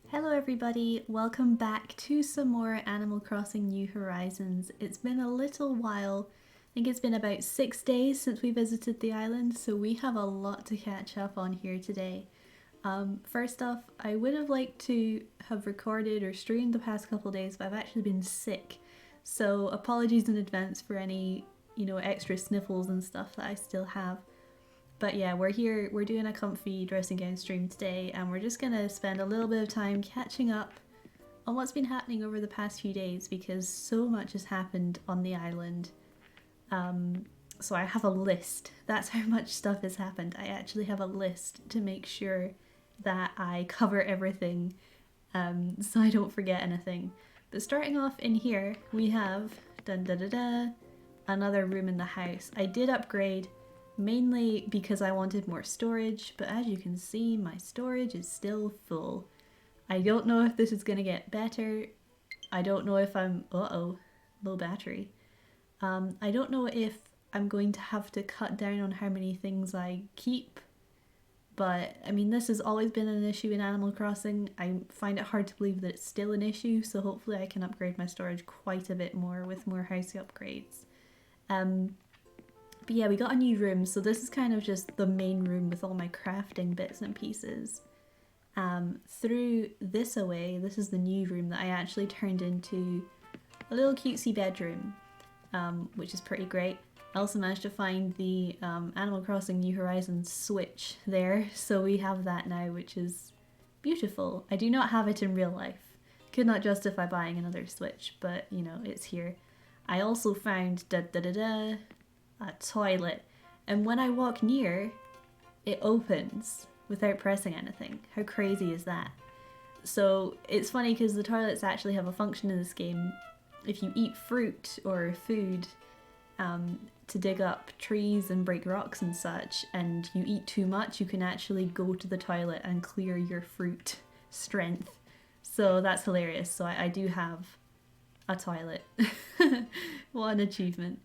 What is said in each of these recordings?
Hello everybody, welcome back to some more Animal Crossing New Horizons. It's been a little while, I think it's been about 6 days since we visited the island, so we have a lot to catch up on here today. First off, I would have liked to have recorded or streamed the past couple days, but I've actually been sick. So apologies in advance for any, extra sniffles and stuff that I still have. But yeah, we're here, we're doing a comfy dressing gown stream today, and we're just gonna spend a little bit of time catching up on what's been happening over the past few days because so much has happened on the island. So I have a list. That's how much stuff has happened. I actually have a list to make sure that I cover everything so I don't forget anything. But starting off in here, we have dun da da da another room in the house. I did upgrade mainly because I wanted more storage, but as you can see, my storage is still full. I don't know if this is gonna get better. I don't know if low battery. I don't know if I'm going to have to cut down on how many things I keep, but I mean, this has always been an issue in Animal Crossing. I find it hard to believe that it's still an issue, so hopefully I can upgrade my storage quite a bit more with more house upgrades. Um, but yeah, we got a new room, so this is kind of just the main room with all my crafting bits and pieces. Through this away, this is the new room that I actually turned into a little cutesy bedroom, which is pretty great. I also managed to find the Animal Crossing New Horizons Switch there, so we have that now, which is beautiful. I do not have it in real life. Could not justify buying another Switch, but it's here. I also found a toilet, and when I walk near, it opens without pressing anything. How crazy is that? So it's funny because the toilets actually have a function in this game. If you eat fruit or food to dig up trees and break rocks and such, and you eat too much, you can actually go to the toilet and clear your fruit strength. So that's hilarious. So I do have a toilet. What an achievement.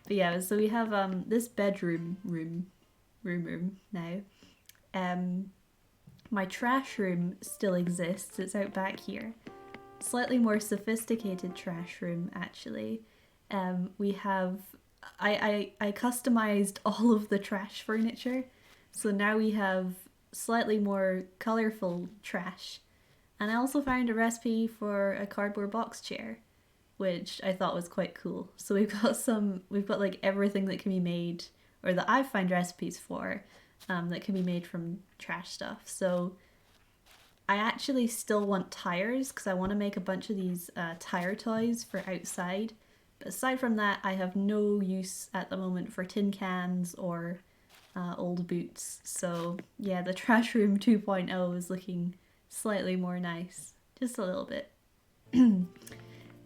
But yeah, so we have this bedroom room now. Um, my trash room still exists. It's out back here. Slightly more sophisticated trash room actually. We have I customized all of the trash furniture, so now we have slightly more colorful trash. And I also found a recipe for a cardboard box chair, which I thought was quite cool. So we've got like everything that can be made, or that I've found recipes for, that can be made from trash stuff. So I actually still want tires because I want to make a bunch of these tire toys for outside. But aside from that, I have no use at the moment for tin cans or old boots. So yeah, the trash room 2.0 is looking slightly more nice, just a little bit.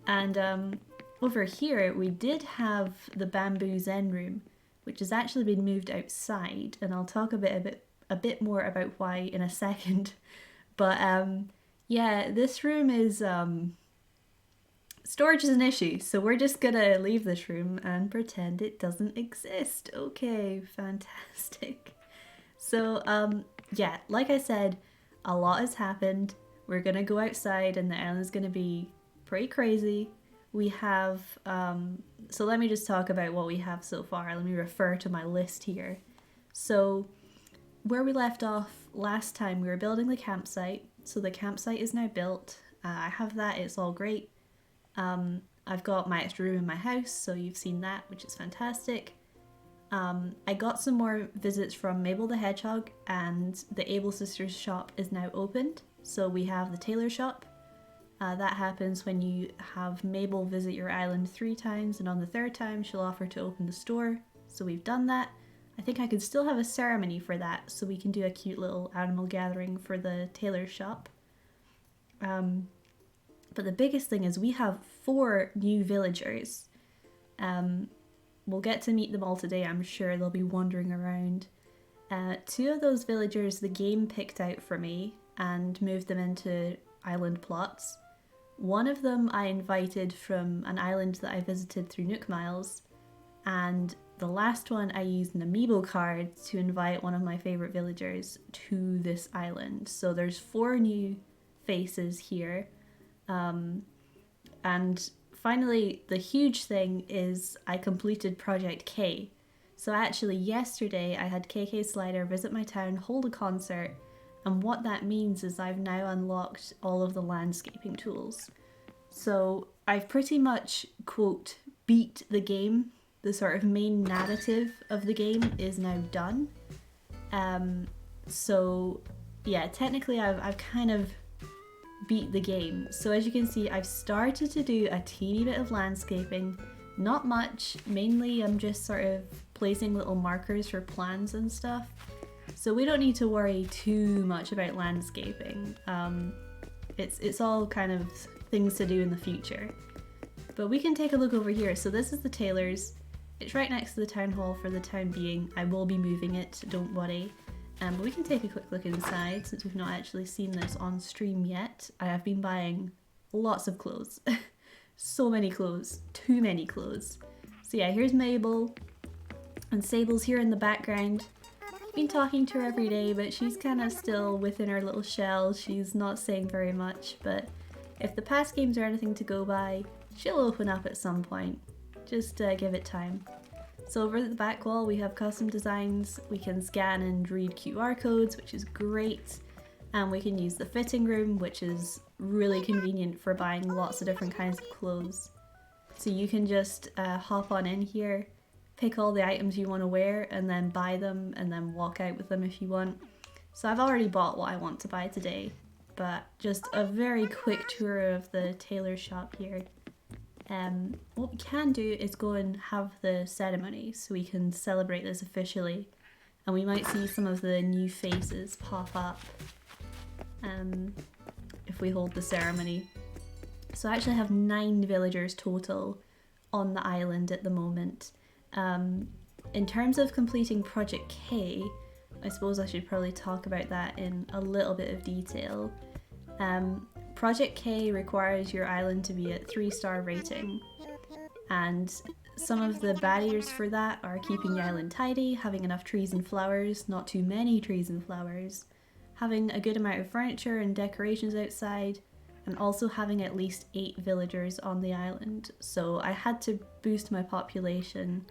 And over here, we did have the bamboo zen room, which has actually been moved outside, and I'll talk a bit more about why in a second. But yeah, this room is storage is an issue, so we're just gonna leave this room and pretend it doesn't exist. Okay, fantastic. So yeah, like I said, a lot has happened. We're gonna go outside, and the island's gonna be pretty crazy. We have so let me just talk about what we have so far. Let me refer to my list here. So where we left off last time, we were building the campsite. So the campsite is now built. I have that, it's all great. I've got my extra room in my house, so you've seen that, which is fantastic. I got some more visits from Mabel the Hedgehog, and the Able Sisters shop is now opened. So we have the tailor shop. That happens when you have Mabel visit your island 3 times, and on the 3rd time she'll offer to open the store. So we've done that. I think I could still have a ceremony for that, so we can do a cute little animal gathering for the tailor shop. But the biggest thing is we have 4 new villagers. We'll get to meet them all today, I'm sure. They'll be wandering around. 2 of those villagers the game picked out for me and moved them into island plots. One of them I invited from an island that I visited through Nook Miles, and the last one I used an amiibo card to invite one of my favourite villagers to this island. So there's 4 new faces here. And finally, the huge thing is I completed Project K. So actually yesterday I had KK Slider visit my town, hold a concert, and what that means is I've now unlocked all of the landscaping tools. So I've pretty much, quote, beat the game. The sort of main narrative of the game is now done. So yeah, technically I've kind of beat the game. So as you can see, I've started to do a teeny bit of landscaping. Not much, mainly I'm just sort of placing little markers for plans and stuff. So we don't need to worry too much about landscaping. It's all kind of things to do in the future. But we can take a look over here. So this is the tailor's. It's right next to the town hall for the time being. I will be moving it, don't worry. But we can take a quick look inside since we've not actually seen this on stream yet. I have been buying lots of clothes. So many clothes. Too many clothes. So yeah, here's Mabel. And Sable's here in the background. Been talking to her every day, but she's kind of still within her little shell. She's not saying very much, but if the past games are anything to go by, she'll open up at some point. Just give it time. So over at the back wall we have custom designs. We can scan and read QR codes, which is great. And we can use the fitting room, which is really convenient for buying lots of different kinds of clothes. So you can just hop on in here, pick all the items you want to wear, and then buy them, and then walk out with them if you want. So I've already bought what I want to buy today, but just a very quick tour of the tailor shop here. What we can do is go and have the ceremony so we can celebrate this officially, and we might see some of the new faces pop up if we hold the ceremony. So I actually have 9 villagers total on the island at the moment. In terms of completing Project K, I suppose I should probably talk about that in a little bit of detail. Project K requires your island to be at 3-star rating, and some of the barriers for that are keeping the island tidy, having enough trees and flowers, not too many trees and flowers, having a good amount of furniture and decorations outside, and also having at least 8 villagers on the island. So I had to boost my population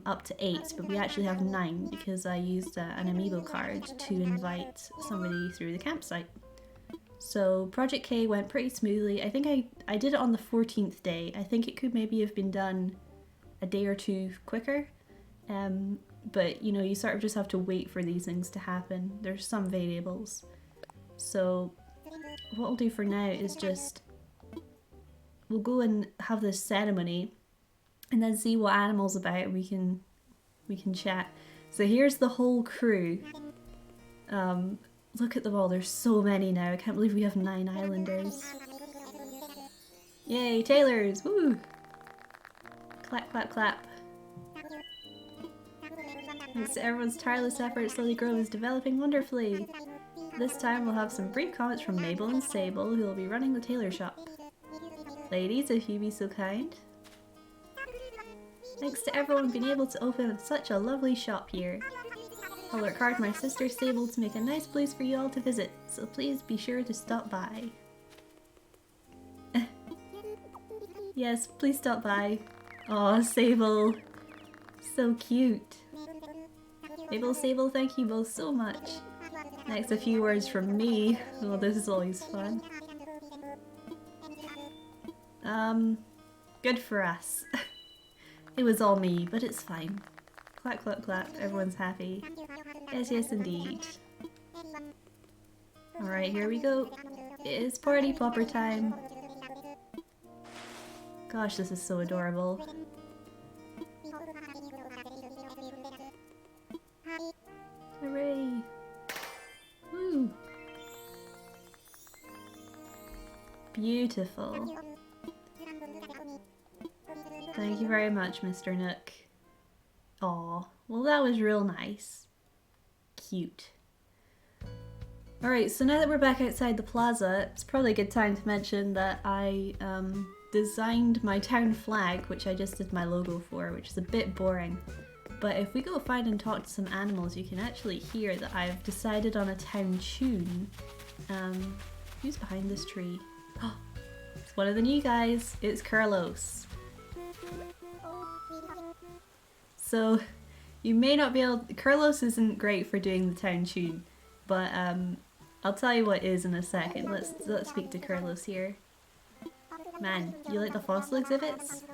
up to 8, but we actually have 9 because I used an amiibo card to invite somebody through the campsite. So Project K went pretty smoothly. I think I did it on the 14th day. I think it could maybe have been done a day or two quicker. But you know, you sort of just have to wait for these things to happen. There's some variables. So what we'll do for now is just we'll go and have this ceremony and then see what animal's about and we can chat. So here's the whole crew. Look at them all, there's so many now. I can't believe we have 9 islanders. Yay, tailors! Woo! Clap, clap, clap. Thanks to everyone's tireless efforts, Slowly Grove is developing wonderfully. This time we'll have some brief comments from Mabel and Sable, who will be running the tailor shop. Ladies, if you be so kind. Thanks to everyone being able to open such a lovely shop here. I'll work hard my sister Sable to make a nice place for you all to visit, so please be sure to stop by. Yes, please stop by. Aw, Sable. So cute. Mabel, Sable, thank you both so much. Next, a few words from me. Oh, this is always fun. Good for us. It was all me, but it's fine. Clap, clap, clap. Everyone's happy. Yes, yes, indeed. Alright, here we go. It is party popper time. Gosh, this is so adorable. Hooray! Woo! Beautiful. Thank you very much, Mr. Nook. Aw, well that was real nice. Cute. Alright, so now that we're back outside the plaza, it's probably a good time to mention that I designed my town flag, which I just did my logo for, which is a bit boring. But if we go find and talk to some animals, you can actually hear that I've decided on a town tune. Who's behind this tree? It's one of the new guys. It's Carlos. So you may not be able. Carlos isn't great for doing the town tune, but I'll tell you what is in a second. Let's speak to Carlos here. Man, you like the fossil exhibits?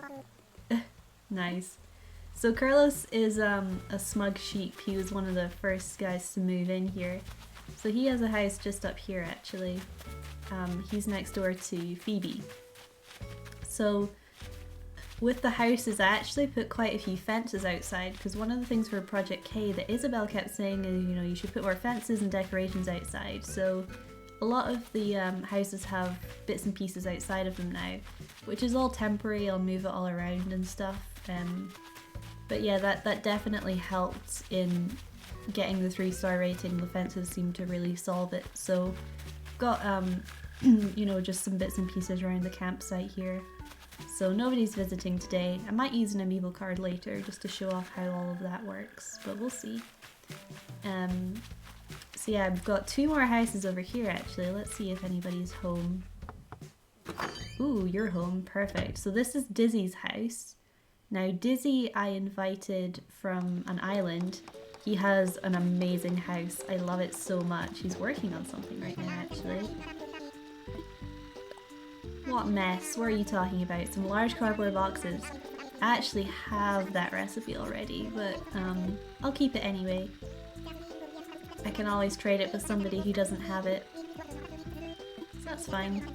Nice. So Carlos is a smug sheep. He was one of the first guys to move in here. So he has a house just up here actually. He's next door to Phoebe. So with the houses, I actually put quite a few fences outside because one of the things for Project K that Isabelle kept saying is, you know, you should put more fences and decorations outside. So a lot of the houses have bits and pieces outside of them now, which is all temporary. I'll move it all around and stuff. But yeah, that definitely helped in getting the 3-star rating. The fences seem to really solve it. So got you know, just some bits and pieces around the campsite here. So nobody's visiting today. I might use an amiibo card later just to show off how all of that works, but we'll see. So yeah, I've got 2 more houses over here actually. Let's see if anybody's home. Ooh, you're home. Perfect. So this is Dizzy's house. Now Dizzy I invited from an island. He has an amazing house. I love it so much. He's working on something right now actually. What mess? What are you talking about? Some large cardboard boxes. I actually have that recipe already, but I'll keep it anyway. I can always trade it with somebody who doesn't have it. So that's fine.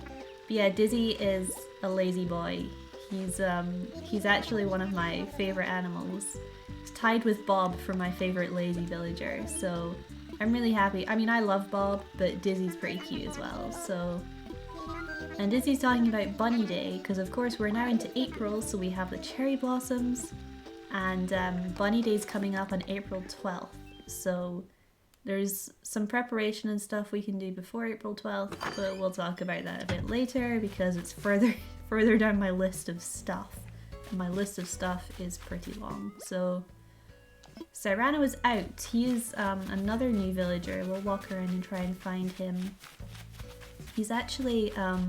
But yeah, Dizzy is a lazy boy. He's actually one of my favorite animals. It's tied with Bob for my favorite lazy villager, so I'm really happy. I mean, I love Bob, but Dizzy's pretty cute as well, so... And Dizzy's talking about Bunny Day, because of course we're now into April, so we have the cherry blossoms, and Bunny Day's coming up on April 12th, so there's some preparation and stuff we can do before April 12th, but we'll talk about that a bit later, because it's further down my list of stuff. And my list of stuff is pretty long, so... Cyrano is out. He is another new villager. We'll walk around and try and find him. He's actually a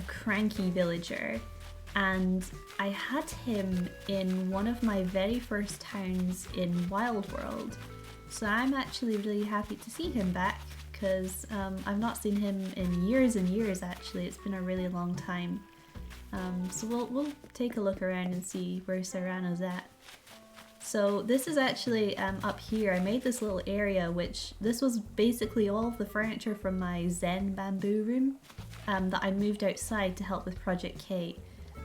cranky villager, and I had him in one of my very first towns in Wild World. So I'm actually really happy to see him back, because I've not seen him in years and years actually. It's been a really long time. So we'll take a look around and see where Cyrano's at. So this is actually up here. I made this little area, which this was basically all of the furniture from my Zen bamboo room that I moved outside to help with Project K.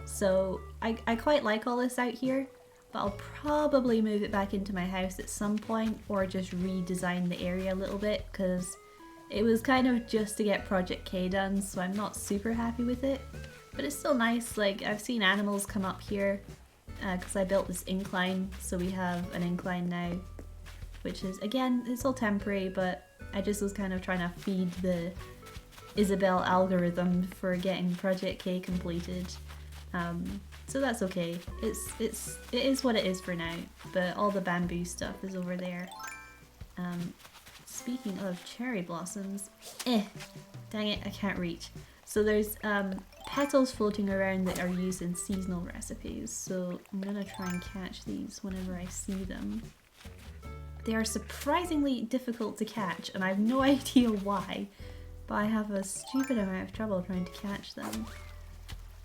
So I quite like all this out here, but I'll probably move it back into my house at some point or just redesign the area a little bit, because it was kind of just to get Project K done, so I'm not super happy with it. But it's still nice. Like, I've seen animals come up here because I built this incline, so we have an incline now, which is, again, it's all temporary, but I just was kind of trying to feed the Isabelle algorithm for getting Project K completed. So that's okay. It is what it is for now, but all the bamboo stuff is over there. Speaking of cherry blossoms, dang it, I can't reach. So there's petals floating around that are used in seasonal recipes, so I'm gonna try and catch these whenever I see them. They are surprisingly difficult to catch, and I have no idea why, but I have a stupid amount of trouble trying to catch them.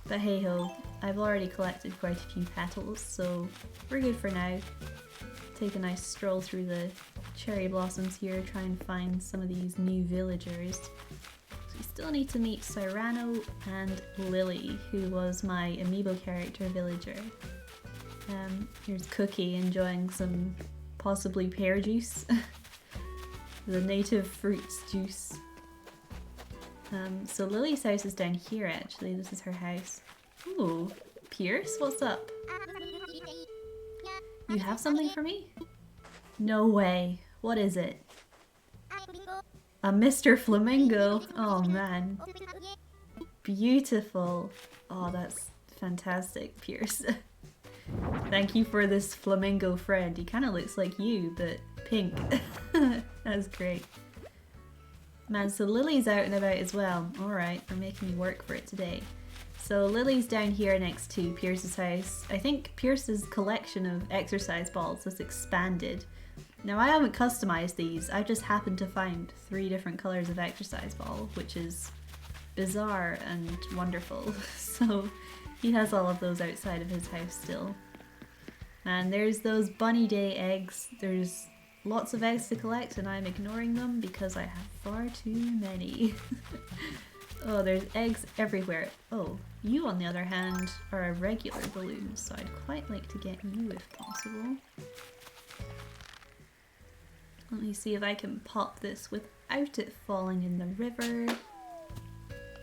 But hey ho, I've already collected quite a few petals, so we're good for now. Take a nice stroll through the cherry blossoms here, try and find some of these new villagers. We still need to meet Cyrano and Lily, who was my amiibo character villager. Here's Cookie enjoying some possibly pear juice. The native fruits juice. So Lily's house is down here actually, this is her house. Ooh, Pierce, what's up? You have something for me? No way, what is it? A Mr. Flamingo. Oh man. Beautiful. Oh, that's fantastic, Pierce. Thank you for this flamingo friend. He kind of looks like you, but pink. That's great. Man, so Lily's out and about as well. Alright, they're making me work for it today. So Lily's down here next to Pierce's house. I think Pierce's collection of exercise balls has expanded. Now I haven't customized these, I just happened to find 3 different colours of exercise ball, which is bizarre and wonderful. So he has all of those outside of his house still. And there's those bunny day eggs. There's lots of eggs to collect and I'm ignoring them because I have far too many. Oh, there's eggs everywhere. Oh, you on the other hand are a regular balloon, so I'd quite like to get you if possible. Let me see if I can pop this without it falling in the river.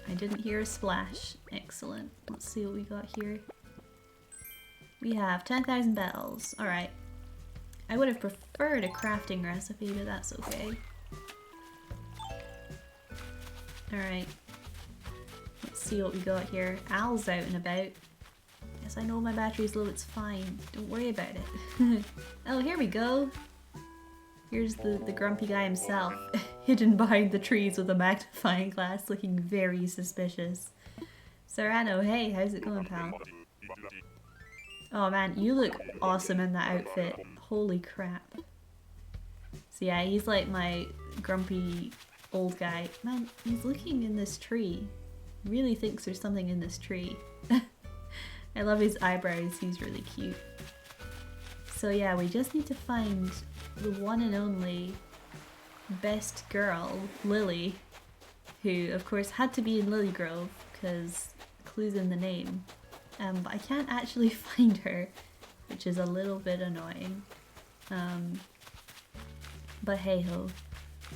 I didn't hear a splash. Excellent. Let's see what we got here. We have 10,000 bells. Alright. I would have preferred a crafting recipe, but that's okay. Alright. Let's see what we got here. Al's out and about. Yes, I know my battery's low, it's fine. Don't worry about it. Oh, here we go. Here's the grumpy guy himself, hidden behind the trees with a magnifying glass, looking very suspicious. Serrano, hey, how's it going, pal? Oh man, you look awesome in that outfit. Holy crap. So yeah, he's like my grumpy old guy. Man, he's looking in this tree. Really thinks there's something in this tree. I love his eyebrows, he's really cute. So yeah, we just need to find the one and only best girl, Lily, who of course had to be in Lilygrove because clue's in the name. But I can't actually find her, which is a little bit annoying. But hey ho.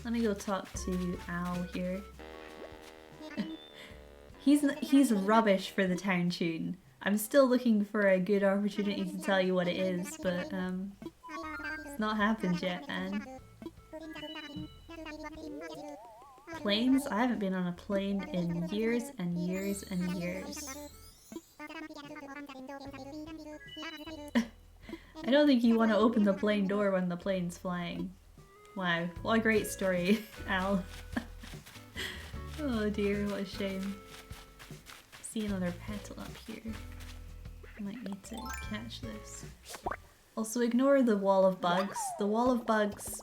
Let me go talk to Al here. He's rubbish for the town tune. I'm still looking for a good opportunity to tell you what it is, but it's not happened yet, man. Planes? I haven't been on a plane in years and years and years. I don't think you want to open the plane door when the plane's flying. Wow, what a great story, Al. Oh dear, what a shame. See another petal up here. I might need to catch this. Also ignore the wall of bugs. The wall of bugs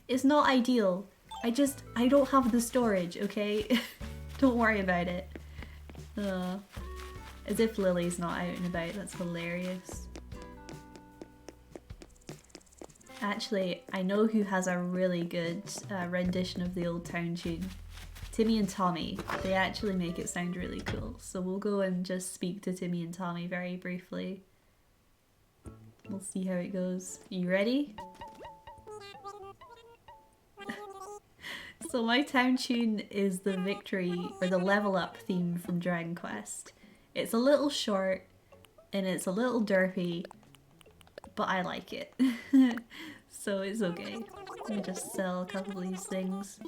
is not ideal. I don't have the storage, okay? Don't worry about it. As if Lily's not out and about, that's hilarious. Actually, I know who has a really good rendition of the old town tune. Timmy and Tommy. They actually make it sound really cool. So we'll go and just speak to Timmy and Tommy very briefly. We'll see how it goes. You ready? So my town tune is the victory or the level up theme from Dragon Quest. It's a little short and it's a little derpy, but I like it. So it's okay. Let me just sell a couple of these things.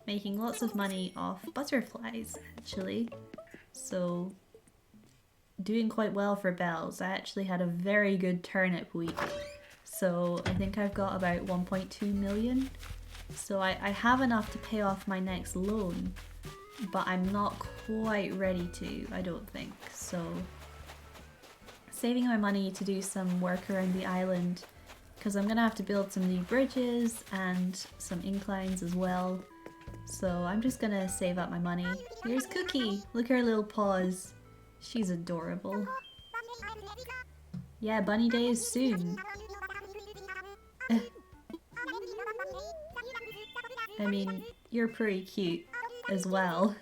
Making lots of money off butterflies, actually. So, doing quite well for bells. I actually had a very good turnip week. So, I think I've got about 1.2 million. So, I have enough to pay off my next loan. But I'm not quite ready to, I don't think. So, saving my money to do some work around the island. Because I'm going to have to build some new bridges and some inclines as well. So I'm just gonna save up my money. Here's Cookie! Look at her little paws. She's adorable. Yeah, bunny day is soon. I mean, you're pretty cute as well.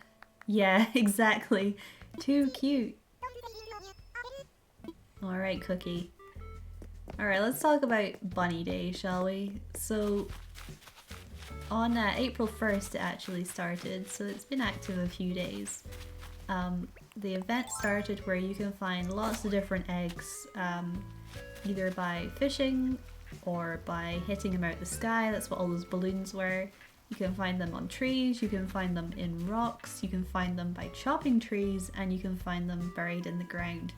Yeah, exactly. Too cute. Alright, Cookie. Alright, let's talk about bunny day, shall we? So, on April 1st it actually started, so it's been active a few days. The event started where you can find lots of different eggs, either by fishing or by hitting them out the sky. That's what all those balloons were. You can find them on trees, you can find them in rocks, you can find them by chopping trees, and you can find them buried in the ground.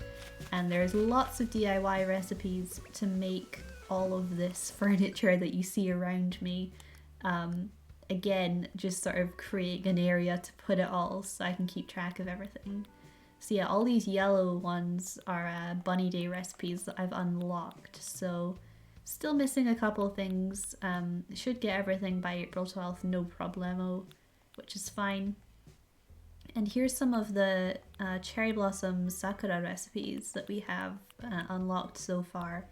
And there's lots of DIY recipes to make all of this furniture that you see around me. again, just sort of creating an area to put it all so I can keep track of everything. So yeah, all these yellow ones are Bunny Day recipes that I've unlocked. So still missing a couple things. Should get everything by April 12th, no problemo, which is fine. And here's some of the cherry blossom sakura recipes that we have unlocked so far.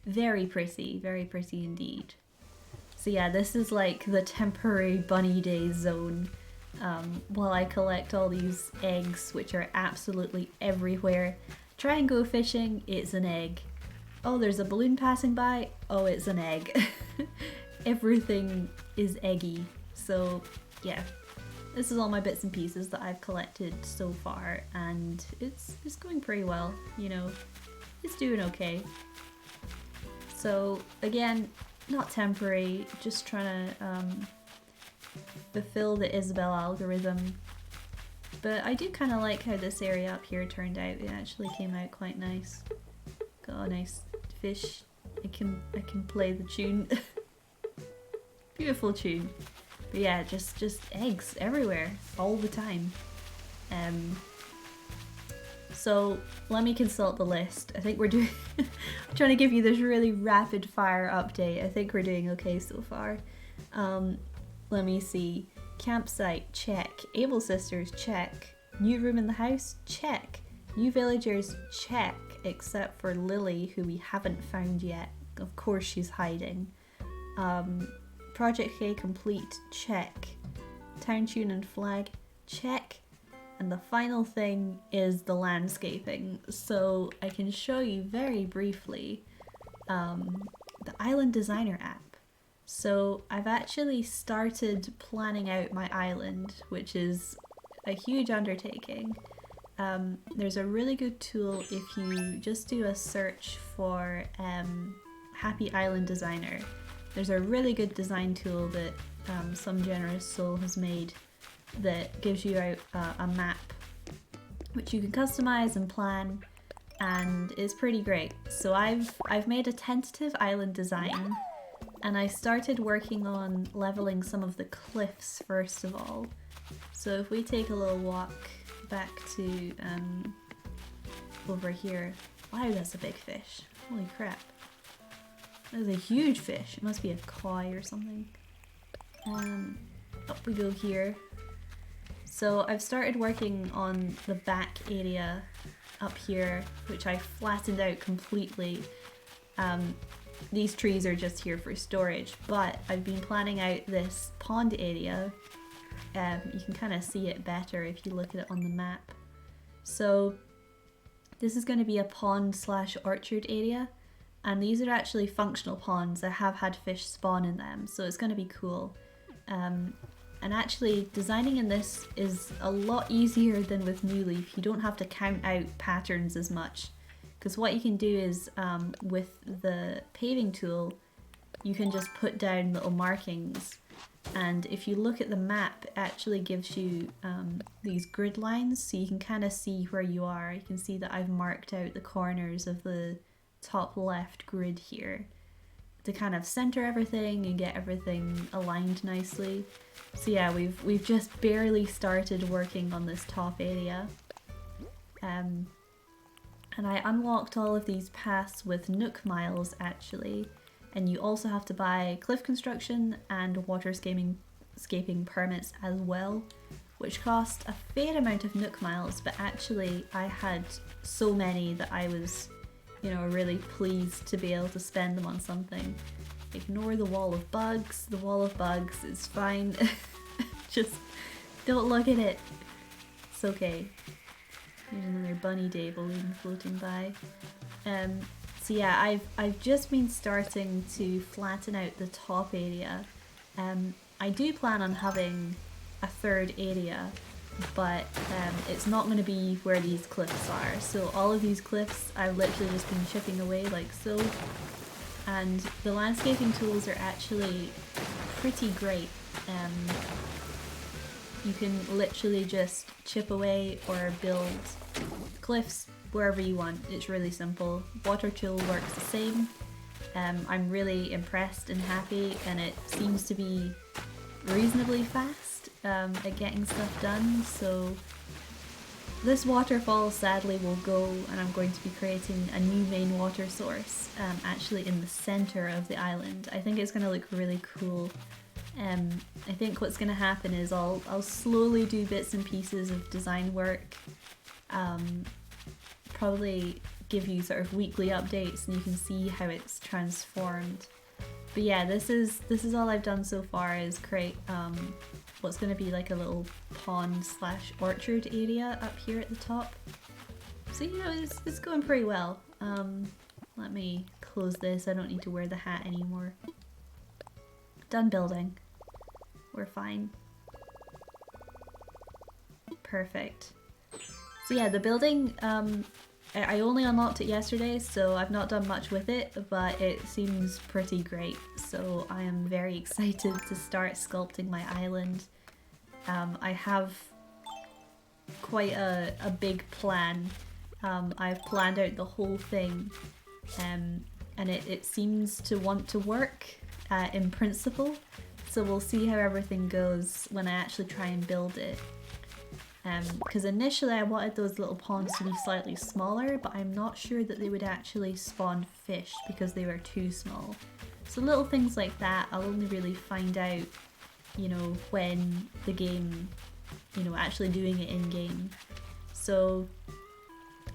Very pretty indeed. So yeah, this is like the temporary Bunny Day zone while I collect all these eggs, which are absolutely everywhere. Try and go fishing, it's an egg. Oh, there's a balloon passing by, oh, it's an egg. Everything is eggy. So yeah, this is all my bits and pieces that I've collected so far, and it's going pretty well, you know, it's doing okay. So again, not temporary, just trying to fulfill the Isabelle algorithm. But I do kind of like how this area up here turned out. It actually came out quite nice. Got a nice fish. I can play the tune. Beautiful tune. But yeah, just eggs everywhere all the time. So let me consult the list. I think we're doing I'm trying to give you this really rapid fire update. I think we're doing okay so far. Let me see. Campsite, check. Able Sisters, check. New room in the house, check. New villagers, check. Except for Lily, who we haven't found yet. Of course she's hiding. Project K complete, check. Town tune and flag, check. And the final thing is the landscaping. So I can show you very briefly the Island Designer app. So I've actually started planning out my island, which is a huge undertaking. There's a really good tool if you just do a search for Happy Island Designer. There's a really good design tool that some generous soul has made that gives you out a map which you can customize and plan, and it's pretty great. So I've made a tentative island design, and I started working on leveling some of the cliffs first of all. So if we take a little walk back to over here. Wow, that's a big fish. Holy crap. That is a huge fish. It must be a koi or something. Up we go here. So I've started working on the back area up here, which I flattened out completely. These trees are just here for storage, but I've been planning out this pond area. You can kind of see it better if you look at it on the map. So this is going to be a pond slash orchard area, and these are actually functional ponds that have had fish spawn in them, so it's going to be cool. And actually designing in this is a lot easier than with New Leaf. You don't have to count out patterns as much, because what you can do is with the paving tool you can just put down little markings, and if you look at the map it actually gives you these grid lines, so you can kind of see where you are. You can see that I've marked out the corners of the top left grid here to kind of center everything and get everything aligned nicely. So yeah, we've just barely started working on this top area. And I unlocked all of these paths with Nook Miles actually, and you also have to buy cliff construction and waterscaping permits as well, which cost a fair amount of Nook Miles, but actually I had so many that I was, you know, really pleased to be able to spend them on something. Ignore the wall of bugs. The wall of bugs is fine. Just don't look at it. It's okay. There's another Bunny Day balloon floating by. So yeah, I've just been starting to flatten out the top area. I do plan on having a third area, but it's not going to be where these cliffs are. So all of these cliffs I've literally just been chipping away like so. And the landscaping tools are actually pretty great. You can literally just chip away or build cliffs wherever you want. It's really simple. Water tool works the same. I'm really impressed and happy, and it seems to be reasonably fast at getting stuff done, so this waterfall sadly will go, and I'm going to be creating a new main water source actually in the center of the island. I think it's going to look really cool. I think what's going to happen is I'll slowly do bits and pieces of design work, probably give you sort of weekly updates and you can see how it's transformed. But yeah, this is all I've done so far, is create what's going to be like a little pond slash orchard area up here at the top. So you know, it's going pretty well. Let me close this, I don't need to wear the hat anymore. Done building. We're fine. Perfect. So yeah, the building, I only unlocked it yesterday, so I've not done much with it, but it seems pretty great. So I am very excited to start sculpting my island. I have quite a big plan. I've planned out the whole thing, and it seems to want to work in principle. So we'll see how everything goes when I actually try and build it. Because initially I wanted those little ponds to be slightly smaller, but I'm not sure that they would actually spawn fish because they were too small. So little things like that I'll only really find out, you know, when the game, you know, actually doing it in game. So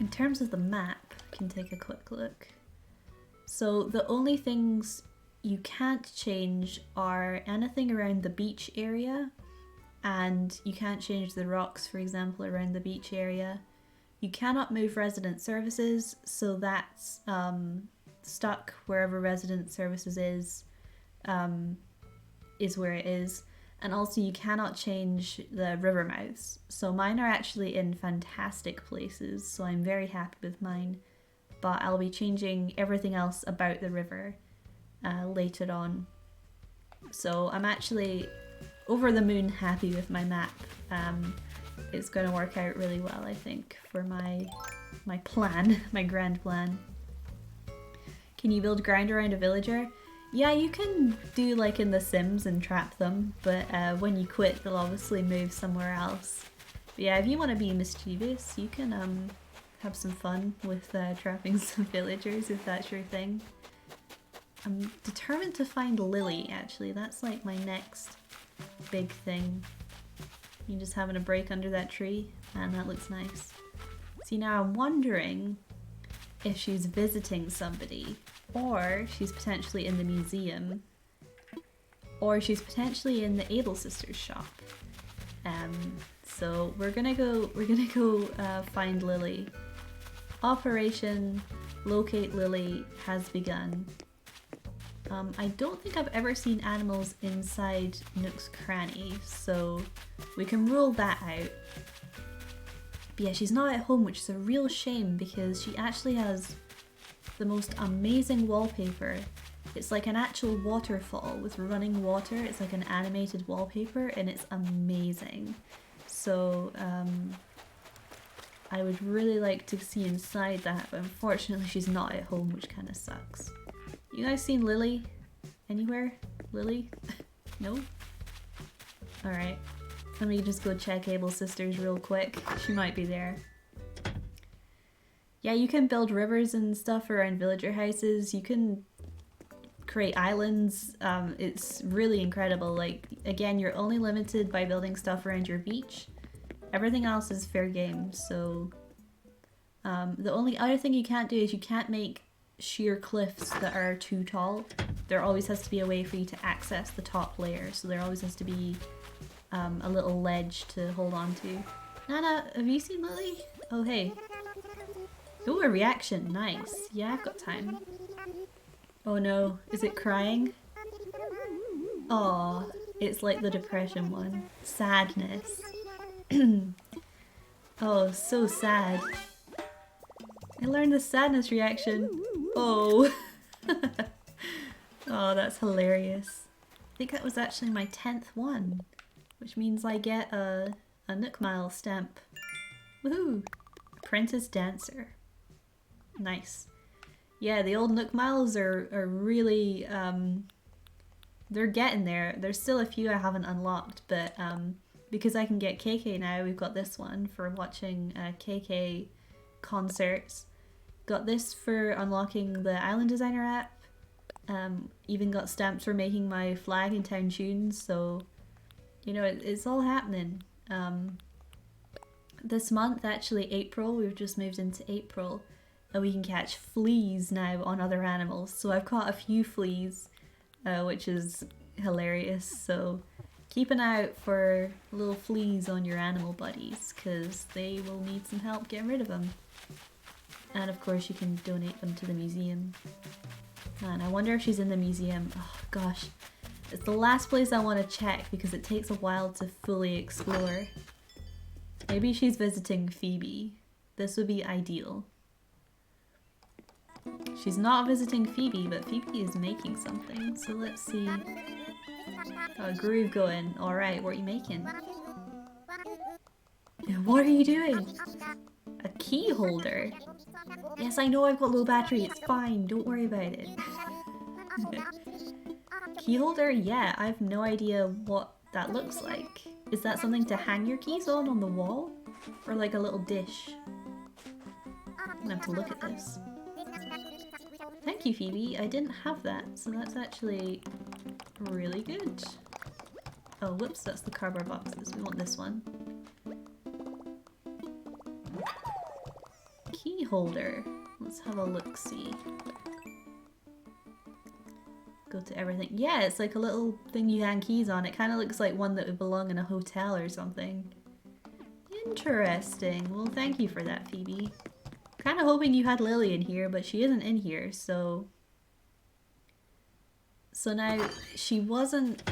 in terms of the map, I can take a quick look. So the only things you can't change are anything around the beach area, and you can't change the rocks, for example, around the beach area. You cannot move resident services, so that's stuck wherever resident services is where it is. And also you cannot change the river mouths. So mine are actually in fantastic places, so I'm very happy with mine. But I'll be changing everything else about the river later on. So I'm actually over the moon happy with my map. It's going to work out really well, I think, for my plan, my grand plan. Can you build ground around a villager? Yeah, you can do like in The Sims and trap them, but when you quit they'll obviously move somewhere else. But yeah, if you want to be mischievous, you can have some fun with trapping some villagers if that's your thing. I'm determined to find Lily, actually. That's like my next big thing. You just having a break under that tree, and that looks nice. See, now I'm wondering if she's visiting somebody, or she's potentially in the museum, or she's potentially in the Able Sisters shop. So we're gonna go find Lily. Operation Locate Lily has begun. I don't think I've ever seen animals inside Nook's Cranny, so we can rule that out. But yeah, she's not at home, which is a real shame because she actually has the most amazing wallpaper. It's like an actual waterfall with running water. It's like an animated wallpaper and it's amazing. So I would really like to see inside that, but unfortunately she's not at home, which kind of sucks. You guys seen Lily anywhere? Lily? No? Alright. Let me just go check Able Sisters real quick. She might be there. Yeah, you can build rivers and stuff around villager houses. You can create islands. It's really incredible. Like, again, you're only limited by building stuff around your beach. Everything else is fair game, so... the only other thing you can't do is you can't make sheer cliffs that are too tall. There always has to be a way for you to access the top layer, so there always has to be a little ledge to hold on to. Nana, have you seen Lily? Oh, hey. Oh, a reaction. Nice. Yeah, I've got time. Oh no, is it crying? Aw, it's like the depression one. Sadness. Oh, so sad. I learned the sadness reaction. Oh. Oh, that's hilarious. I think that was actually my 10th one, which means I get a Nook Mile stamp. Woohoo! Apprentice Dancer. Nice. Yeah, the old Nook Miles are really they're getting there. There's still a few I haven't unlocked, but because I can get KK now, we've got this one for watching KK concerts. Got this for unlocking the Island Designer app. Even got stamps for making my flag in town tunes, so you know it's all happening. This month, actually April, we've just moved into April, and we can catch fleas now on other animals. So I've caught a few fleas, which is hilarious. So keep an eye out for little fleas on your animal buddies, because they will need some help getting rid of them. And of course you can donate them to the museum. Man, I wonder if she's in the museum. Oh gosh, it's the last place I want to check because it takes a while to fully explore. Maybe she's visiting Phoebe. This would be ideal. She's not visiting Phoebe, but Phoebe is making something. So let's see. Oh, groove going. Alright, what are you making? What are you doing? A key holder? Yes, I know I've got low battery. It's fine. Don't worry about it. Key holder? Yeah, I have no idea what that looks like. Is that something to hang your keys on the wall? Or like a little dish? I'm gonna have to look at this. Thank you, Phoebe. I didn't have that, so that's actually really good. Oh, whoops, that's the cardboard boxes. We want this one. Key holder. Let's have a look-see. Go to everything. Yeah, it's like a little thing you hang keys on. It kind of looks like one that would belong in a hotel or something. Interesting. Well, thank you for that, Phoebe. Kind of hoping you had Lily in here, but she isn't in here, so... So now, she wasn't...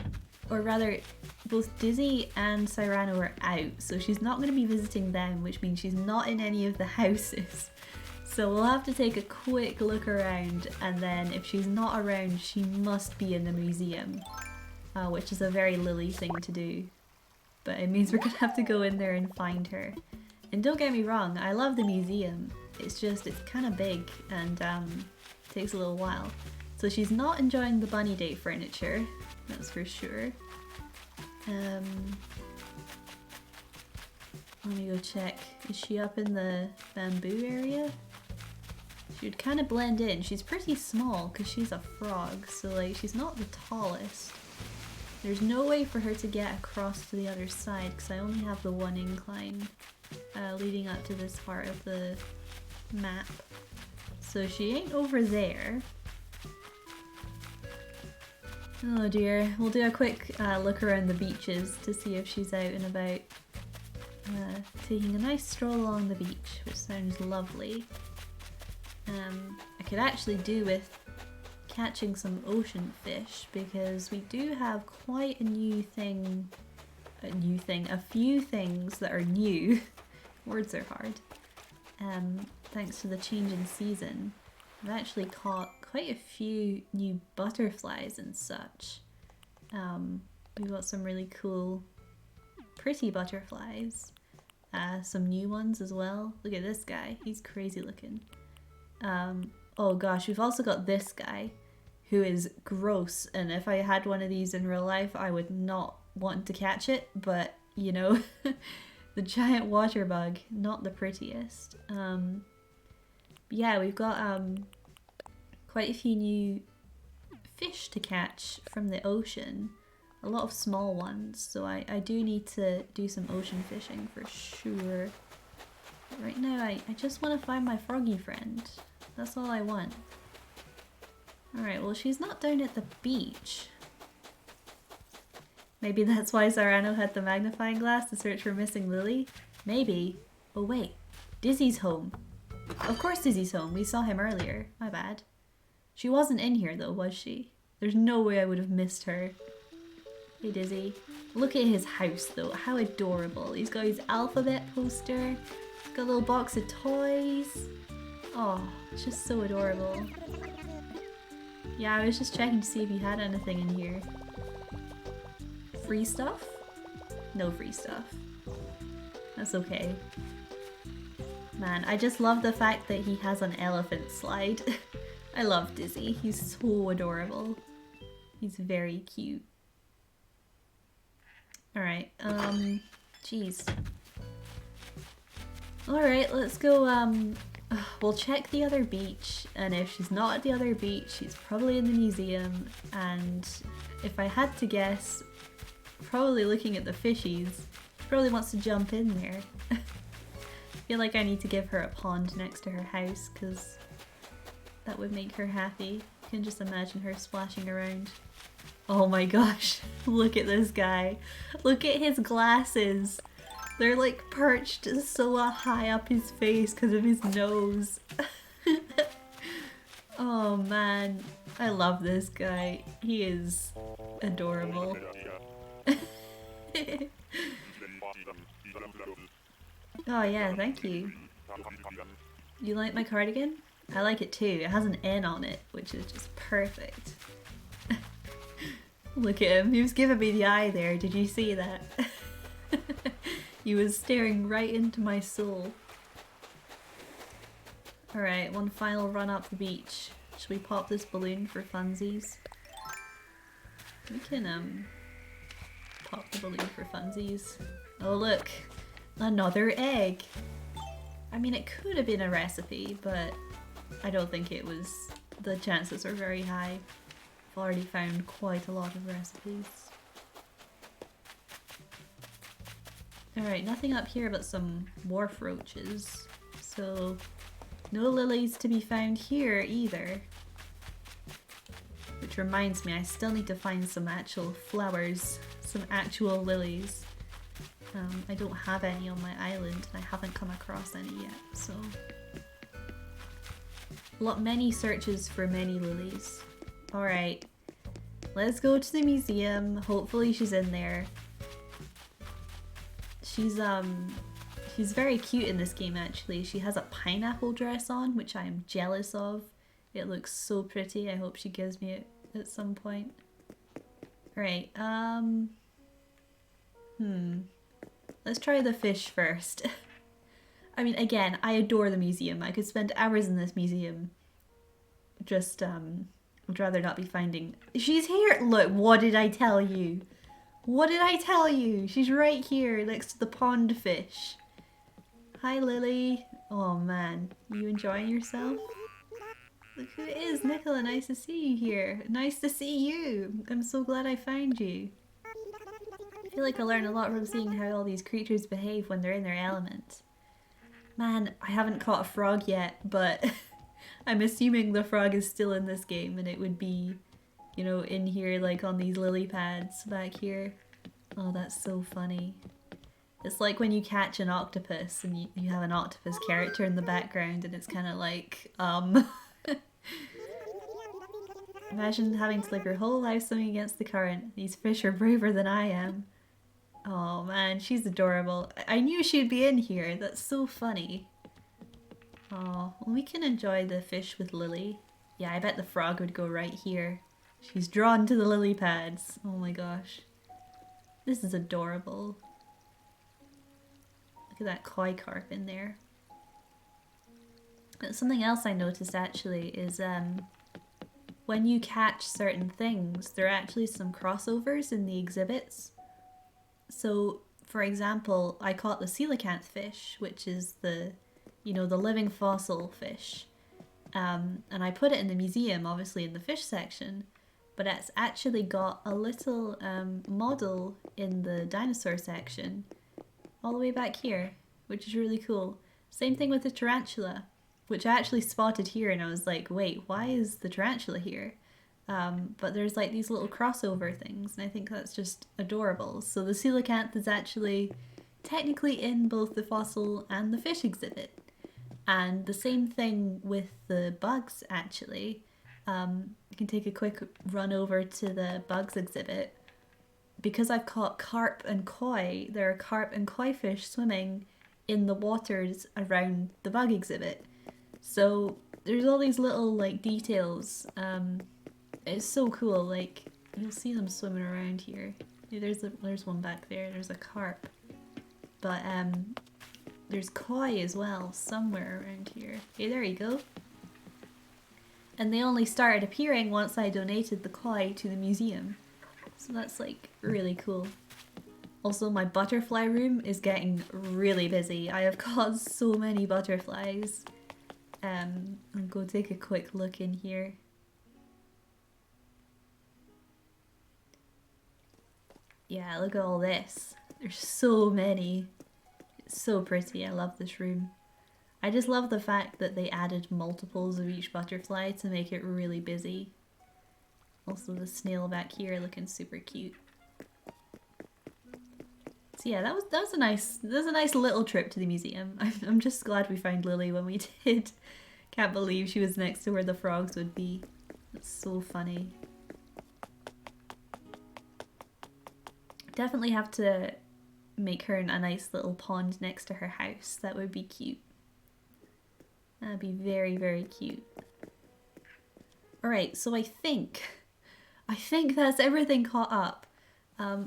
Or rather, both Dizzy and Cyrano are out, so she's not going to be visiting them, which means she's not in any of the houses. So we'll have to take a quick look around, and then if she's not around, she must be in the museum. Which is a very Lily thing to do. But it means we're going to have to go in there and find her. And don't get me wrong, I love the museum. It's just, it's kind of big, and takes a little while. So she's not enjoying the Bunny Day furniture, that's for sure. Let me go check. Is she up in the bamboo area? She would kind of blend in. She's pretty small because she's a frog, so like she's not the tallest. There's no way for her to get across to the other side because I only have the one incline leading up to this part of the map. So she ain't over there. Oh dear, we'll do a quick look around the beaches to see if she's out and about. Taking a nice stroll along the beach, which sounds lovely. I could actually do with catching some ocean fish because we do have quite a few things that are new. Words are hard. Thanks to the change in season. I've actually caught quite a few new butterflies and such. We've got some really cool, pretty butterflies. Some new ones as well. Look at this guy, he's crazy looking. Oh gosh, we've also got this guy who is gross, and if I had one of these in real life I would not want to catch it, but you know, the giant water bug, not the prettiest. Yeah, we've got quite a few new fish to catch from the ocean. A lot of small ones, so I do need to do some ocean fishing for sure. But right now I just want to find my froggy friend. That's all I want. Alright, well she's not down at the beach. Maybe that's why Cyrano had the magnifying glass to search for missing Lily? Maybe. Oh wait, Dizzy's home. Of course Dizzy's home, we saw him earlier. My bad. She wasn't in here though, was she? There's no way I would have missed her. Hey Dizzy. Look at his house though, how adorable. He's got his alphabet poster, he's got a little box of toys. Oh, it's just so adorable. Yeah, I was just checking to see if you had anything in here. Free stuff? No free stuff. That's okay. Man, I just love the fact that he has an elephant slide. I love Dizzy, he's so adorable. He's very cute. Alright, jeez. Alright, let's go, we'll check the other beach, and if she's not at the other beach, she's probably in the museum, and if I had to guess, probably looking at the fishies, she probably wants to jump in there. I feel like I need to give her a pond next to her house, because that would make her happy. You can just imagine her splashing around. Oh my gosh, look at this guy. Look at his glasses. They're like perched so high up his face because of his nose. Oh man, I love this guy. He is adorable. Oh yeah, thank you. You like my cardigan? I like it too. It has an N on it, which is just perfect. Look at him. He was giving me the eye there. Did you see that? He was staring right into my soul. Alright, one final run up the beach. Should we pop this balloon for funsies? We can, pop the balloon for funsies. Oh look! Another egg! I mean, it could have been a recipe, but I don't think it was. The chances are very high. I've already found quite a lot of recipes. Alright, nothing up here but some wharf roaches. So, no lilies to be found here either. Which reminds me, I still need to find some actual flowers, some actual lilies. I don't have any on my island, and I haven't come across any yet, so... Many searches for many lilies. Alright, let's go to the museum. Hopefully she's in there. She's very cute in this game actually. She has a pineapple dress on, which I am jealous of. It looks so pretty. I hope she gives me it at some point. Right, let's try the fish first. I mean, again, I adore the museum. I could spend hours in this museum. Just, I'd rather not be finding... She's here! Look, what did I tell you? What did I tell you? She's right here next to the pond fish. Hi, Lily. Oh man, you enjoying yourself? Look who it is, Nicola. Nice to see you here. Nice to see you. I'm so glad I found you. I feel like I learn a lot from seeing how all these creatures behave when they're in their element. Man, I haven't caught a frog yet, but I'm assuming the frog is still in this game and it would be, you know, in here like on these lily pads back here. Oh, that's so funny. It's like when you catch an octopus and you have an octopus character in the background and it's kind of like, Imagine having to live your whole life swimming against the current. These fish are braver than I am. Oh man, she's adorable. I knew she'd be in here. That's so funny. Oh, well, we can enjoy the fish with Lily. Yeah, I bet the frog would go right here. She's drawn to the lily pads. Oh my gosh. This is adorable. Look at that koi carp in there. Something else I noticed actually is when you catch certain things, there are actually some crossovers in the exhibits. So, for example, I caught the coelacanth fish, which is the, you know, the living fossil fish. And I put it in the museum, obviously in the fish section, but it's actually got a little model in the dinosaur section, all the way back here, which is really cool. Same thing with the tarantula, which I actually spotted here and I was like, wait, why is the tarantula here? But there's like these little crossover things, and I think that's just adorable. So the coelacanth is actually technically in both the fossil and the fish exhibit. And the same thing with the bugs, actually. You can take a quick run over to the bugs exhibit. Because I've caught carp and koi, there are carp and koi fish swimming in the waters around the bug exhibit. So there's all these little like details. It's so cool, like you'll see them swimming around here. There's one back there, there's a carp. But there's koi as well, somewhere around here. Hey, there you go. And they only started appearing once I donated the koi to the museum. So that's like really cool. Also, my butterfly room is getting really busy. I have caught so many butterflies. I'll go take a quick look in here. Yeah, look at all this. There's so many. It's so pretty. I love this room. I just love the fact that they added multiples of each butterfly to make it really busy. Also the snail back here looking super cute. So yeah, that was a nice little trip to the museum. I'm just glad we found Lily when we did. Can't believe she was next to where the frogs would be. That's so funny. Definitely have to make her a nice little pond next to her house. That would be cute. That'd be very, very cute. Alright, so I think that's everything caught up.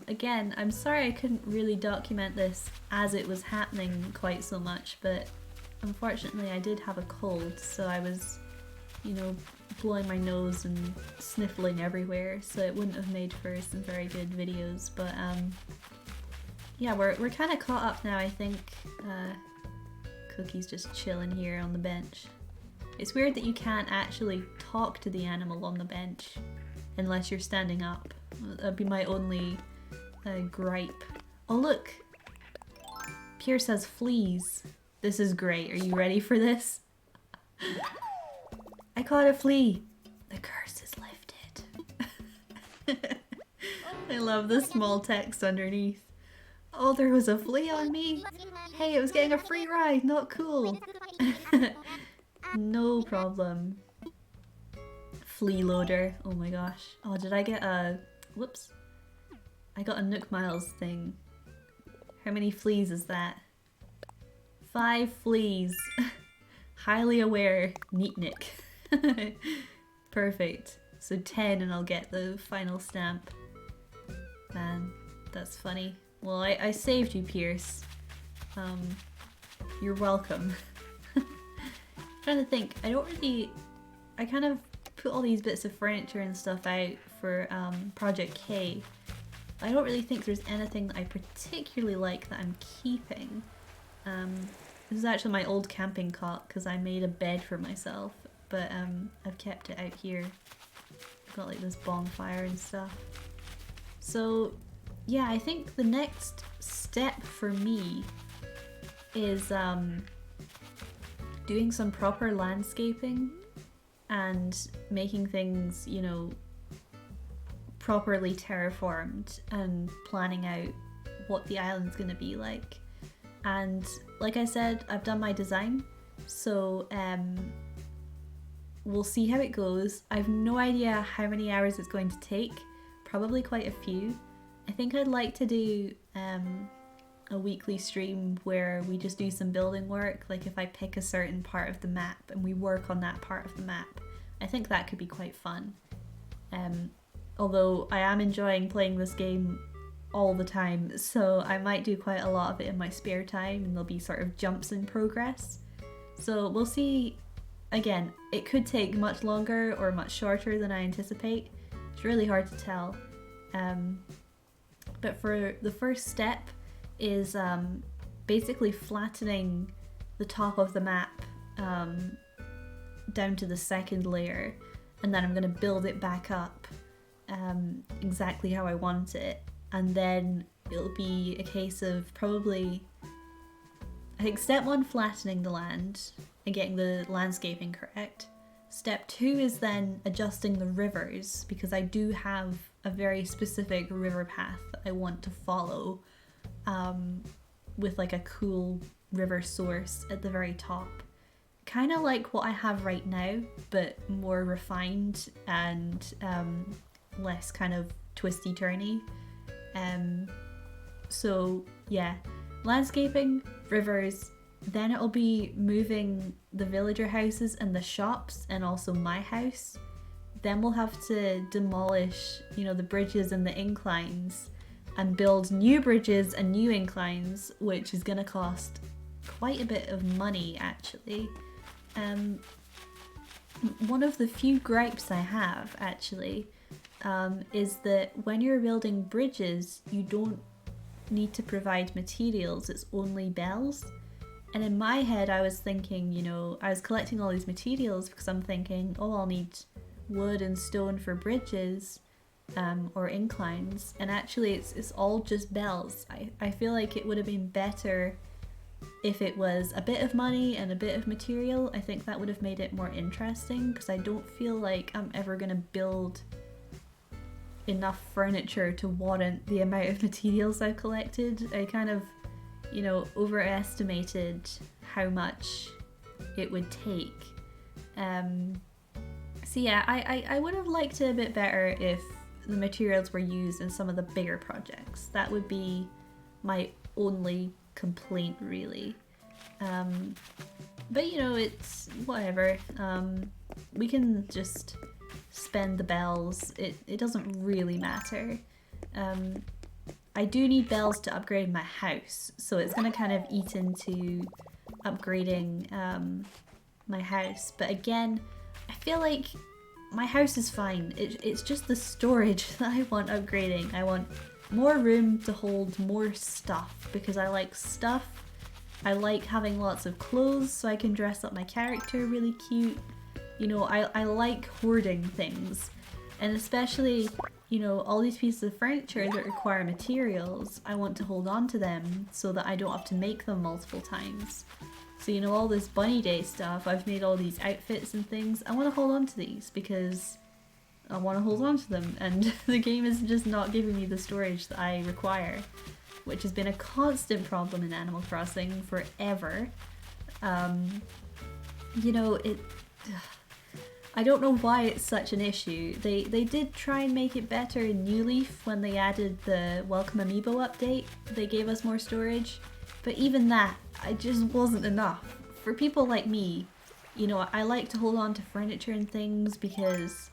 Again, I'm sorry I couldn't really document this as it was happening quite so much, but unfortunately I did have a cold, so I was, you know, blowing my nose and sniffling everywhere, so it wouldn't have made for some very good videos, but yeah, we're kind of caught up now, I think. Cookie's just chilling here on the bench. It's weird that you can't actually talk to the animal on the bench unless you're standing up. That'd be my only gripe. Oh look! Pierce has fleas. This is great. Are you ready for this? I caught a flea! The curse is lifted. I love the small text underneath. Oh, there was a flea on me! Hey, it was getting a free ride! Not cool! No problem. Flea loader. Oh my gosh. Oh, did I get a... Whoops. I got a Nook Miles thing. How many fleas is that? 5 fleas. Highly aware. Neatnik. Perfect. So 10 and I'll get the final stamp. Man, that's funny. Well, I saved you, Pierce. You're welcome. Trying to think. I kind of put all these bits of furniture and stuff out for Project K. I don't really think there's anything that I particularly like that I'm keeping. This is actually my old camping cot because I made a bed for myself, but I've kept it out here. I've got like this bonfire and stuff. So yeah, I think the next step for me is doing some proper landscaping and making things, you know, properly terraformed and planning out what the island's gonna be like. And like I said, I've done my design, so we'll see how it goes. I've no idea how many hours it's going to take, probably quite a few. I think I'd like to do a weekly stream where we just do some building work, like if I pick a certain part of the map and we work on that part of the map. I think that could be quite fun. Although I am enjoying playing this game all the time, so I might do quite a lot of it in my spare time and there'll be sort of jumps in progress. So we'll see. Again, it could take much longer or much shorter than I anticipate. It's really hard to tell. But for the first step is basically flattening the top of the map down to the second layer, and then I'm going to build it back up exactly how I want it, and then it'll be a case of probably, I think step 1, flattening the land and getting the landscaping correct. Step 2 is then adjusting the rivers, because I do have a very specific river path that I want to follow with like a cool river source at the very top. Kind of like what I have right now, but more refined and less kind of twisty-turny. So yeah, landscaping, rivers, then it'll be moving the villager houses and the shops and also my house. Then we'll have to demolish, you know, the bridges and the inclines and build new bridges and new inclines, which is going to cost quite a bit of money actually. One of the few gripes I have, actually, is that when you're building bridges, you don't need to provide materials, it's only bells. And in my head, I was thinking, you know, I was collecting all these materials because I'm thinking, oh, I'll need wood and stone for bridges or inclines. And actually, it's all just bells. I feel like it would have been better if it was a bit of money and a bit of material. I think that would have made it more interesting because I don't feel like I'm ever going to build enough furniture to warrant the amount of materials I've collected. I kind of, you know, overestimated how much it would take. So yeah, I would have liked it a bit better if the materials were used in some of the bigger projects. That would be my only complaint, really. But you know, it's whatever. We can just spend the bells. It doesn't really matter. I do need bells to upgrade my house, so it's gonna kind of eat into upgrading my house. But again, I feel like my house is fine. It's just the storage that I want upgrading. I want more room to hold more stuff because I like stuff. I like having lots of clothes so I can dress up my character really cute. You know, I like hoarding things. And especially, you know, all these pieces of furniture that require materials, I want to hold on to them so that I don't have to make them multiple times. So, you know, all this Bunny Day stuff, I've made all these outfits and things. I want to hold on to these because I want to hold on to them, and the game is just not giving me the storage that I require, which has been a constant problem in Animal Crossing forever. You know, I don't know why it's such an issue. They did try and make it better in New Leaf when they added the Welcome Amiibo update. They gave us more storage, but even that, it just wasn't enough. For people like me, you know, I like to hold on to furniture and things because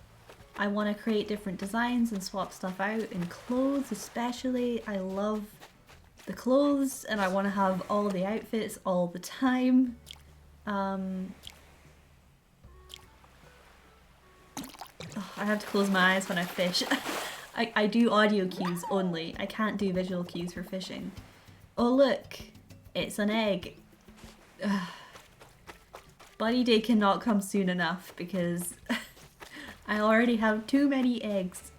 I want to create different designs and swap stuff out, and clothes especially. I love the clothes and I want to have all the outfits all the time. Oh, I have to close my eyes when I fish. I do audio cues only. I can't do visual cues for fishing. Oh look, it's an egg. Ugh. Bunny Day cannot come soon enough because I already have too many eggs.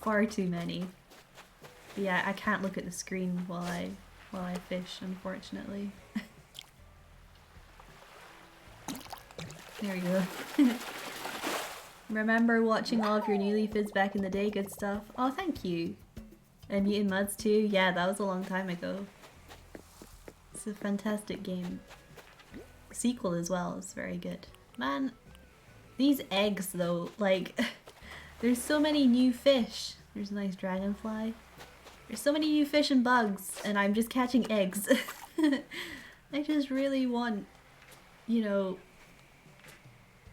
Far too many. But yeah, I can't look at the screen while I fish, unfortunately. There we go. Remember watching all of your New Leaf vids back in the day, good stuff. Oh, thank you. And Mutant Muds too. Yeah, that was a long time ago. It's a fantastic game. Sequel as well is very good. Man, these eggs though, like, there's so many new fish. There's a nice dragonfly. There's so many new fish and bugs, and I'm just catching eggs. I just really want, you know,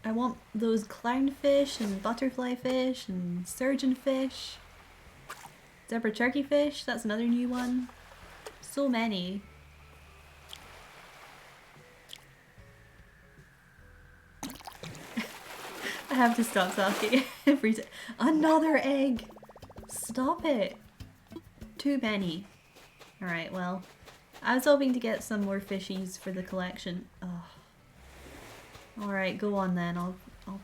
I want those clownfish and butterfly fish and surgeon fish. Zebra turkey fish, that's another new one. So many. I have to stop talking every time. Another egg! Stop it! Too many. Alright, well, I was hoping to get some more fishies for the collection. Oh. Alright, go on then. I'll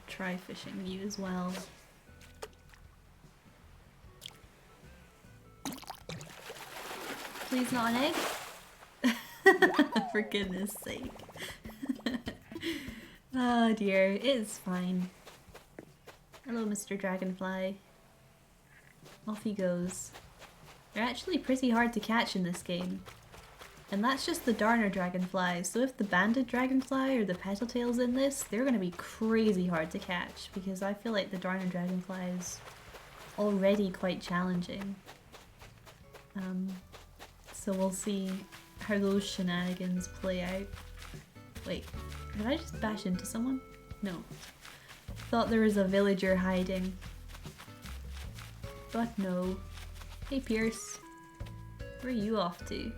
try fishing you as well. Please not an egg? For goodness sake. Oh dear, it's fine. Hello, Mr. Dragonfly. Off he goes. They're actually pretty hard to catch in this game. And that's just the Darner Dragonfly, so if the Banded Dragonfly or the Petaltail's in this, they're gonna be crazy hard to catch, because I feel like the Darner Dragonfly is already quite challenging. So we'll see how those shenanigans play out. Wait, did I just bash into someone? No. Thought there was a villager hiding. But no. Hey Pierce. Where are you off to?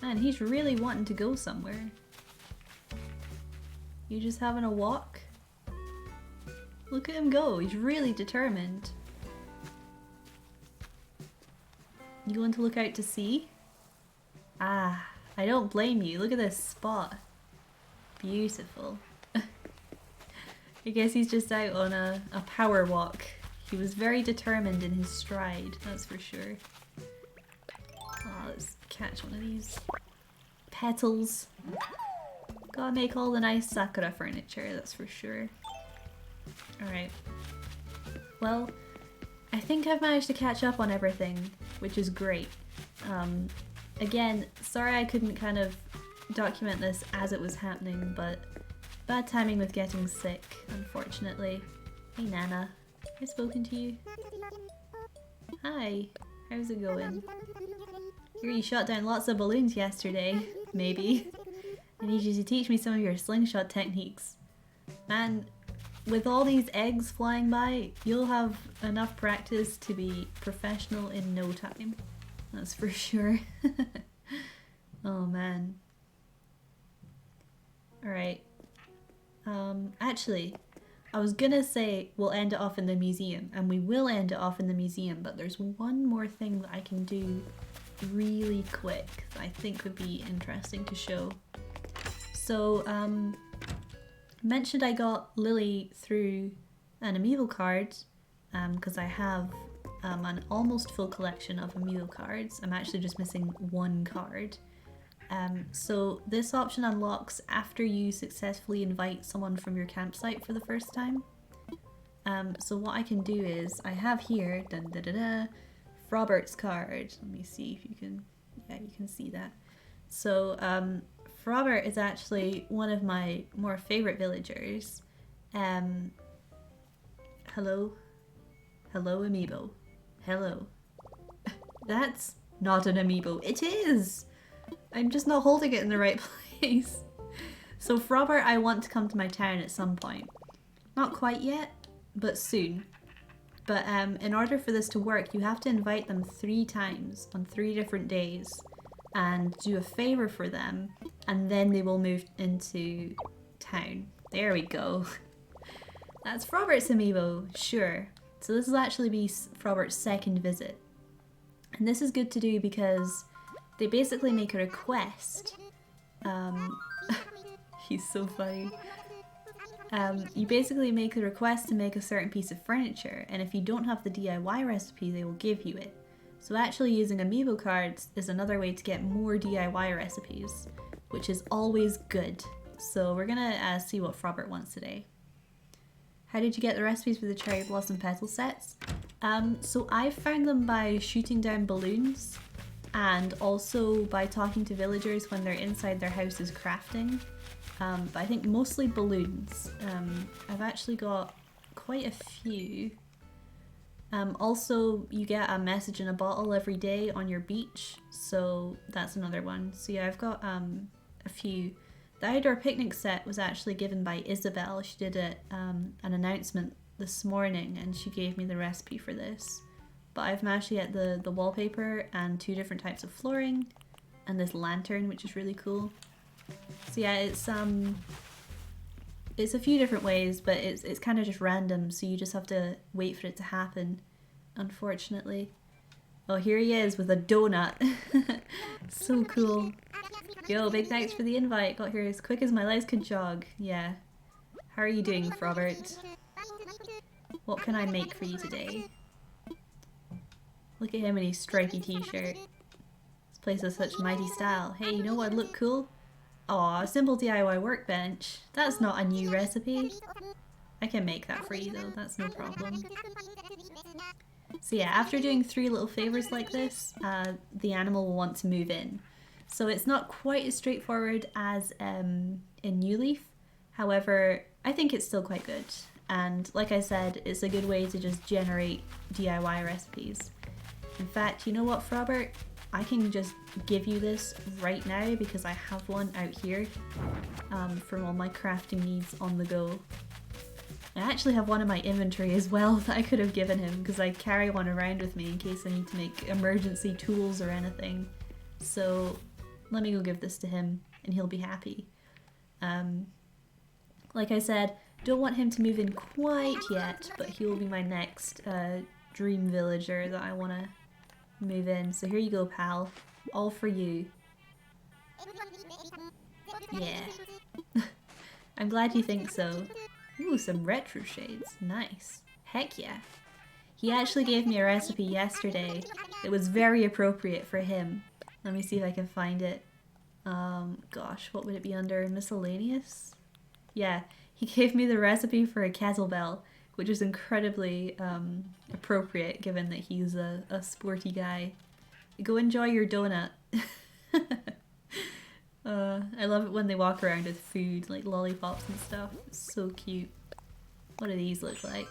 Man, he's really wanting to go somewhere. You just having a walk? Look at him go, he's really determined. You going to look out to sea? Ah, I don't blame you. Look at this spot. Beautiful. I guess he's just out on a power walk. He was very determined in his stride, that's for sure. Oh, let's catch one of these petals. Gotta make all the nice Sakura furniture, that's for sure. Alright. Well, I think I've managed to catch up on everything, which is great. Again, sorry I couldn't kind of document this as it was happening, but bad timing with getting sick, unfortunately. Hey Nana, have I spoken to you? Hi, how's it going? Here, you shot down lots of balloons yesterday, maybe. I need you to teach me some of your slingshot techniques. Man, with all these eggs flying by, you'll have enough practice to be professional in no time. That's for sure. Oh man. Alright. Actually, I was gonna say we'll end it off in the museum, and we will end it off in the museum, but there's one more thing that I can do really quick that I think would be interesting to show. So, mentioned I got Lily through an amiibo card, because I have an almost full collection of amiibo cards. I'm actually just missing one card. So this option unlocks after you successfully invite someone from your campsite for the first time. So what I can do is, I have here, Frobert's card. Let me see if you can, yeah, you can see that. So Frobert is actually one of my more favorite villagers. Hello? Hello, amiibo. Hello. That's not an amiibo. It is! I'm just not holding it in the right place. So Frobert, I want to come to my town at some point. Not quite yet, but soon. But in order for this to work, you have to invite them 3 times on 3 different days and do a favor for them, and then they will move into town. There we go. That's Frobert's amiibo, sure. So this will actually be Frobert's 2nd visit. And this is good to do because they basically make a request. He's so funny. You basically make a request to make a certain piece of furniture, and if you don't have the DIY recipe, they will give you it. So actually using amiibo cards is another way to get more DIY recipes, which is always good. So we're gonna see what Frobert wants today. How did you get the recipes for the Cherry Blossom Petal sets? So I found them by shooting down balloons, and also by talking to villagers when they're inside their houses crafting. But I think mostly balloons. I've actually got quite a few. Also, you get a message in a bottle every day on your beach, so that's another one. So yeah, I've got a few. The outdoor picnic set was actually given by Isabel. She did an announcement this morning, and she gave me the recipe for this. But I've managed to get the wallpaper and 2 different types of flooring, and this lantern, which is really cool. So yeah, it's a few different ways, but it's kind of just random, so you just have to wait for it to happen, unfortunately. Oh, here he is with a donut. So cool. Yo, big thanks for the invite. Got here as quick as my legs could jog. Yeah. How are you doing, Frobert? What can I make for you today? Look at him in his stripy t-shirt. This place has such mighty style. Hey, you know what'd look cool? Aw, a simple DIY workbench. That's not a new recipe. I can make that for you though, that's no problem. So yeah, after doing 3 little favors like this, the animal will want to move in. So it's not quite as straightforward as in New Leaf. However, I think it's still quite good. And like I said, it's a good way to just generate DIY recipes. In fact, you know what, Frobert? I can just give you this right now because I have one out here from all my crafting needs on the go. I actually have one in my inventory as well that I could have given him because I carry one around with me in case I need to make emergency tools or anything. So let me go give this to him and he'll be happy. Like I said, don't want him to move in quite yet, but he will be my next dream villager that I want to move in. So here you go, pal. All for you. Yeah. I'm glad you think so. Ooh, some retro shades. Nice. Heck yeah. He actually gave me a recipe yesterday. It was very appropriate for him. Let me see if I can find it. Gosh, what would it be under? Miscellaneous? Yeah, he gave me the recipe for a kettlebell, which is incredibly appropriate given that he's a sporty guy. Go enjoy your donut. I love it when they walk around with food, like lollipops and stuff. It's so cute. What do these look like?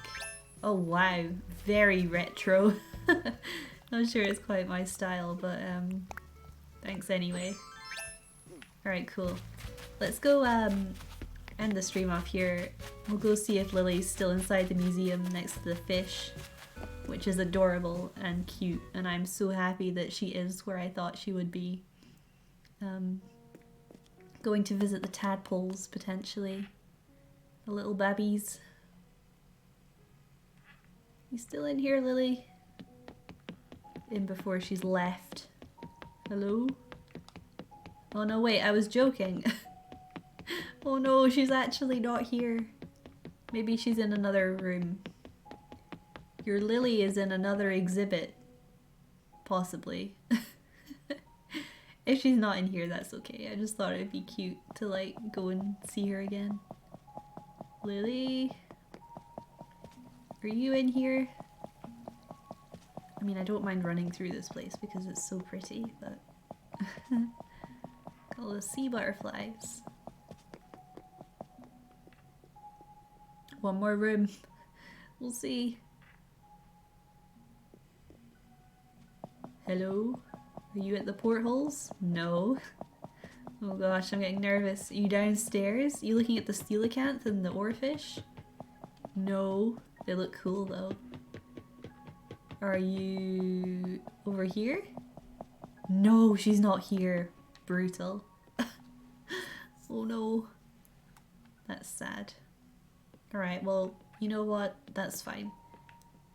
Oh wow, very retro. Not sure it's quite my style, but thanks anyway. Alright, cool. Let's go end the stream off here. We'll go see if Lily's still inside the museum next to the fish, which is adorable and cute, and I'm so happy that she is where I thought she would be. Going to visit the tadpoles, potentially. The little babbies. You still in here, Lily? In before she's left. Hello? Oh no, wait, I was joking. Oh no, she's actually not here. Maybe she's in another room. Your Lily is in another exhibit. Possibly. If she's not in here, that's okay. I just thought it'd be cute to like go and see her again. Lily? Are you in here? I mean, I don't mind running through this place because it's so pretty, but... All the sea butterflies. One more room. We'll see. Hello? Are you at the portholes? No. Oh gosh, I'm getting nervous. Are you downstairs? Are you looking at the coelacanth and the oarfish? No. They look cool though. Are you over here? No, she's not here. Brutal. Oh no. That's sad. Alright, well, you know what? That's fine.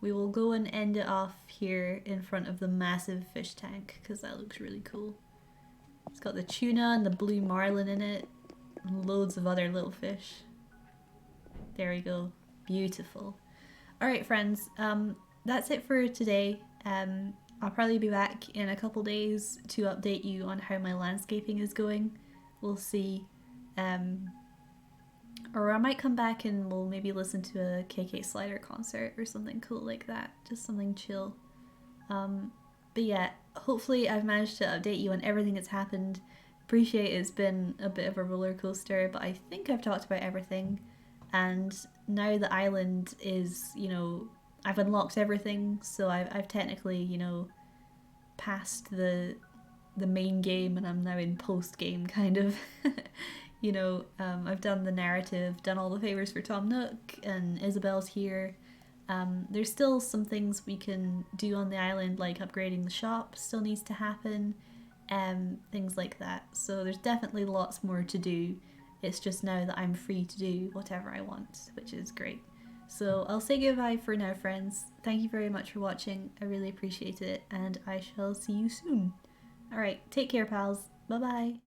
We will go and end it off here in front of the massive fish tank because that looks really cool. It's got the tuna and the blue marlin in it and loads of other little fish. There we go. Beautiful. Alright friends, that's it for today. I'll probably be back in a couple days to update you on how my landscaping is going. We'll see. Or I might come back and we'll maybe listen to a KK Slider concert or something cool like that. Just something chill. But yeah, hopefully I've managed to update you on everything that's happened. Appreciate it's been a bit of a roller coaster, but I think I've talked about everything. And now the island is, you know, I've unlocked everything, so I've technically, you know, passed the main game and I'm now in post game kind of. You know, I've done the narrative, done all the favors for Tom Nook, and Isabel's here. There's still some things we can do on the island, like upgrading the shop still needs to happen, things like that. So there's definitely lots more to do. It's just now that I'm free to do whatever I want, which is great. So I'll say goodbye for now, friends. Thank you very much for watching. I really appreciate it, and I shall see you soon. Alright, take care, pals. Bye-bye.